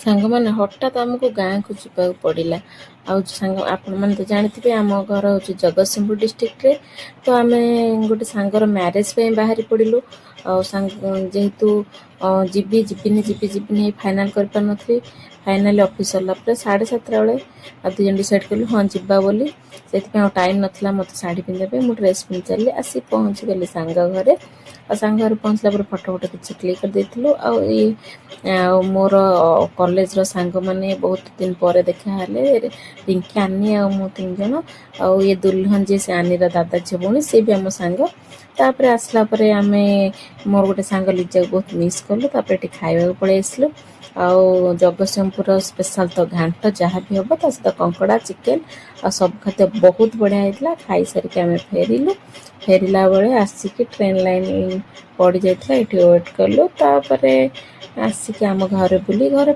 ସାଙ୍ଗମାନେ ହଠାତ୍ ଆମକୁ ଗାଁକୁ ଯିବାକୁ ପଡ଼ିଲା। ଆଉ ସାଙ୍ଗ ଆପଣମାନେ ତ ଜାଣିଥିବେ ଆମ ଘର ହେଉଛି ଜଗତସିଂହପୁର ଡିଷ୍ଟ୍ରିକ୍ଟରେ। ତ ଆମେ ଗୋଟେ ସାଙ୍ଗର ମ୍ୟାରେଜ୍ ପାଇଁ ବାହାରି ପଡ଼ିଲୁ। ଆଉ ଯେହେତୁ ଯିବିନି ଫାଇନାଲ୍ କରିପାରୁନଥିଲି। ଫାଇନାଲି ଅଫିସ୍ ସରିଲା ପରେ 7:30 ବେଳେ ଆଉ 2 ଜଣ ଡିସାଇଡ଼୍ କଲୁ ହଁ ଯିବା ବୋଲି। ସେଥିପାଇଁ ଆଉ ଟାଇମ୍ ନଥିଲା ମୋତେ ଶାଢ଼ୀ ପିନ୍ଧିବା ପାଇଁ। ମୁଁ ଡ୍ରେସ୍ ପିନ୍ଧି ଚାଲିଲି, ଆସି ପହଞ୍ଚିଗଲି ସାଙ୍ଗ ଘରେ। ଆଉ ସାଙ୍ଗ ଘରେ ପହଞ୍ଚିଲା ପରେ ଫଟୋ କିଛି କ୍ଲିକ୍ କରିଦେଇଥିଲୁ। ଆଉ ମୋର କଲେଜର ସାଙ୍ଗମାନେ ବହୁତ ଦିନ ପରେ ଦେଖା ହେଲେ, ରିଙ୍କି, ଆନି ଆଉ ମୁଁ 3 ଜଣ। ଆଉ ଇଏ ଦୁଲ୍ହନ ଯିଏ ସେ ଆନିର ଦାଦା ଝିଅ ଭଉଣୀ, ସିଏ ବି ଆମ ସାଙ୍ଗ। ତାପରେ ଆସିଲା ପରେ ଆମେ ମୋର ଗୋଟେ ସାଙ୍ଗ ଲିଜାକୁ ବହୁତ ମିସ୍ କଲୁ। ତାପରେ ଏଠି ଖାଇବାକୁ ପଳେଇ ଆସିଲୁ। ଆଉ ଜଗତସିଂହପୁରର ସ୍ପେଶାଲ୍ ତ ଘାଣ୍ଟ ଯାହା ବି ହେବ, ତା ସହିତ କଙ୍କଡ଼ା, ଚିକେନ୍ ଆଉ ସବୁ ଖାଦ୍ୟ ବହୁତ ବଢ଼ିଆ ହେଇଥିଲା। ଖାଇସାରିକି ଆମେ ଫେରିଲା ବେଳେ ଆସିକି ଟ୍ରେନ୍ ଲାଇନ୍ ପଡ଼ିଯାଇଥିଲା, ଏଠି ୱେଟ୍ କଲୁ। ତାପରେ ଆସିକି ଆମ ଘରେ ବୁଲି ଘରେ